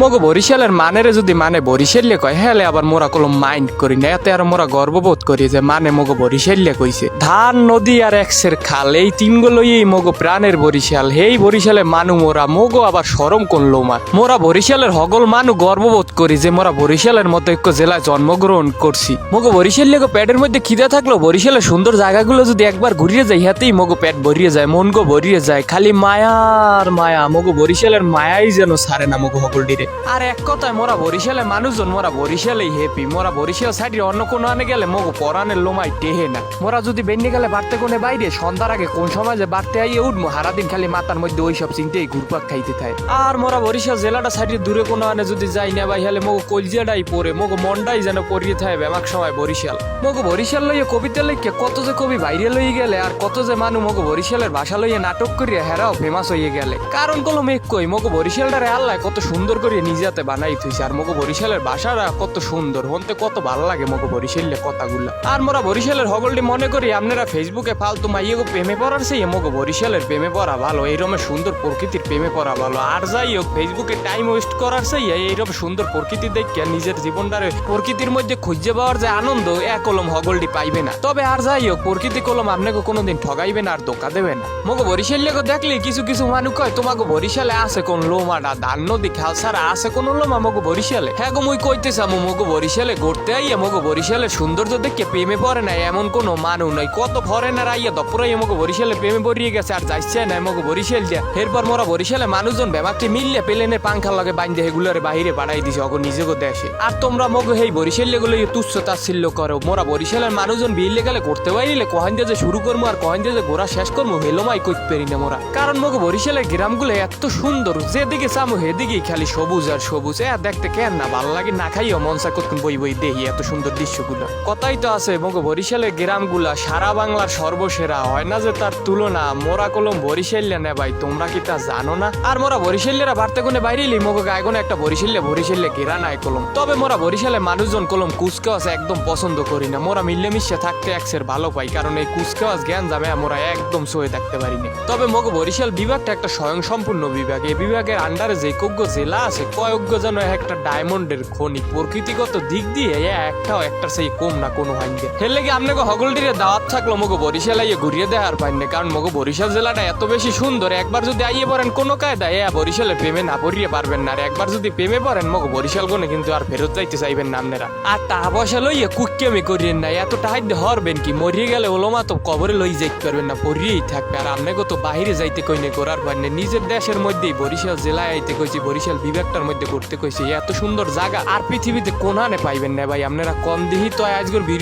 মগো বরিশালের মানেরে যদি মানে বরিশাল্লে কয় হেলে আবার মোরা কোনো মাইন্ড করি না, এতে আর মোরা গর্ববোধ করি যে মানে মগো বরিশাল্লে কইছে। ধান নদী আর একসের খাল এই তিনগুলোই মগো প্রাণের বরিশাল। হেই বরিশালে মানু মোরা মগো আবার সরম করলো মোরা বরিশালের হগল মানু গর্ববোধ করি যে মোরা বরিশালের মতো এক জেলায় জন্মগ্রহণ করছি। মগো বরিশাল্লে পেটের মধ্যে খিদা থাকলো বরিশালের সুন্দর জায়গাগুলো যদি একবার ঘুরিয়ে যায় হাতেই মগো পেট ভরিয়ে যায়, মন গো ভরিয়ে যায়। খালি মায়ার মায়া, মগো বরিশালের মায়াই যেন সারে না মগো হগল ডিরে। আর এক কথায় মোরা বরিশালের মানুষজন মোরা বরিশালেই হ্যাপি। মোরা বরিশাল সাইডে অন্য কোনো আনে গেলে মগো পরানের লোমাই টেহে না। মোরা যদি বেন্ডে গেলে বাড়তে কোনে বাইরে সন্ধ্যার আগে কোন সময় যে বাড়তে আইয়ে উঠবো সারাদিন খালি মাথার মধ্যে ওই সব চিন্তাই ঘুরপাক খাইতে থাকে। আর মোরা বরিশাল জেলাটা সাইডে দূরে কোনো আনে যদি যাই না ভাই হলে মগো কলজিয়াটাই পড়ে, মগো মনটাই যেন পড়িয়ে থাকে ব্যামাক সময় বরিশাল। মগো বরিশাল লইয়ে কবিতা লিখে কত যে কবি বাইরে লইয়ে গেলে আর কত যে মানুষ মগো বরিশালের ভাষা লইয়ে নাটক করিয়া হেরাও ফেমাস হইয়ে গেলে। কারণ কলম এক কই মগো বরিশালটারে আল্লাহ কত সুন্দর করে নিজেতে বানাই থইছে। আর মগো বরিশালের ভাষাটা কত সুন্দর, হনতে কত ভালো লাগে মগো বরিশালের কথাগুলা। আর মোরা বরিশালের হগলটি মনে করি আপনারা ফেসবুকে ফালতু মাইয়ে গো প্রেমে পড়ার সেই মগো বরিশালের প্রেমে পড়া ভালো, এইরকম সুন্দর প্রকৃতির প্রেমে পড়া ভালো। আর যাই হোক ফেসবুকে টাইম ওয়েস্ট করার সেই এইরকম সুন্দর প্রকৃতি দেখে নিজের জীবনটারে প্রকৃতির মধ্যে খুঁজে পাওয়ার যে আনন্দ এক কলম হগলটি পাইবে না। তবে আর যাই হোক প্রকৃতি কলম আপনাকে কোনোদিন ঠগাইবে না আর ধোকা দেবে না। মগো বরিশালে দেখলে কিছু কিছু মানুষ কয় তোমাকে বরিশালে আছে কোন লোমাটা ধান নদী খাল ছাড়া আছে কোন লোমা মগো বরিশালে। হ্যাঁ গো মুই কইতে চামু মগো বরিশালে ঘুরতে আইয়া মগো বরিশালের সৌন্দর্য দেখে প্রেমে পড়ে নাই এমন কোনো মানুষ নাই। কত ফরেনার আইয়া দপরাইয়া মগো বরিশালে প্রেমে পড়িয়ে গেছে আর যাইছে না মগো বরিশাল যা। এরপর মোরা বরিশালে মানুষজন ব্যাপারটি মিললে প্লেনের পাংখার লগে বাইন্দে এগুলোর বাহিরে পাঠাই দিছে অগো নিজেকে দেশে। আর তোমরা মগো হেই বরিশালে গুলো তুচ্ছ তাচ্ছিল্য করো। মোরা বরিশালের মানুষজন বিলে গেলে করতে পারিলে কহেন যে শুরু করবো আর কহেন যে ঘোরা শেষ করবো হেলোমাই কইতে পারি না মোরা। কারণ মগো বরিশালের গ্রামগুলো এত সুন্দর যেদিকে চামো হেদিকেই খালি সবুজ আর সবুজ। দেখতে কেন না ভালো লাগে না খাইও মনসা করতেন বই বই দেখি এত সুন্দর দৃশ্যগুলো। কথাই তো আছে মগো বরিশালের গ্রামগুলা সারা বাংলার সর্বসেরা, হয় না যে তার তুলনা। মোরা কলম বরিশাল্যা নে ভাই, তোমরা কি তা জানো না? আর মোরা বরিশাল্যেরা বাড়তে কোনে বাইরেলি মগো গায়ে কোনে একটা বরিশাল্যা ঘেরা নাই কলম। তবে মোরা বরিশালের মানুষজন কলম কুচকাওয়াজ একদম পছন্দ করি না। মোরা মিলেমিশে থাকতে একসের ভালো পাই, কারণ এই কুচকাওয়াজ জ্ঞান জামে মোরা একদম সয়ে থাকতে পারি না। তবে মগো বরিশাল বিভাগটা একটা স্বয়ং সম্পূর্ণ বিভাগ। এই বিভাগের আন্ডারে যে কজ্ঞ জেলা আছে কয়েকজ্ঞ যেন একটা ডায়মন্ডের খনি। প্রকৃতিগত দিক দিয়ে একটাও একটার সেই কম না কোনো হাইন্দে। এর লেগে আপনাকে হগলটিরে দাওয়াত থাকলো মগো বরিশাল আইয়ে ঘুরিয়ে দেওয়ার পাইন না। কারণ মগো বরিশাল জেলাটা এত বেশি সুন্দর, একবার যদি আইয়ে পড়েন কোনো কায়দায় বরিশালের প্রেমে না পড়িয়ে পারবেন না। আর একবার যদি প্রেমে পড়েন মগো বরিশাল কোনে কিন্তু আর ফেরত যাইতে চাইবেন না আপনারা। আর টাকা পয়সা লইয়ে কুক্কেমি করিয়েন না, এত টাহাইতে হরবেন কি? মরিয়ে গেলে ওলোমা তো কবরে লই যাইতে পারবেন না, পড়িয়েই থাকবে। আর আপনাকে তো বাহিরে যাইতে কইনে করার পারেন না, নিজের দেশের মধ্যেই বরিশাল জেলায় আইতে কইছি, বরিশাল বিভাগটার মধ্যে করতে কইছি। এত সুন্দর জায়গা আর পৃথিবীতে কোনানে পাইবেন না ভাই আপনারা। কম দিহি তো আজকের ভিডিও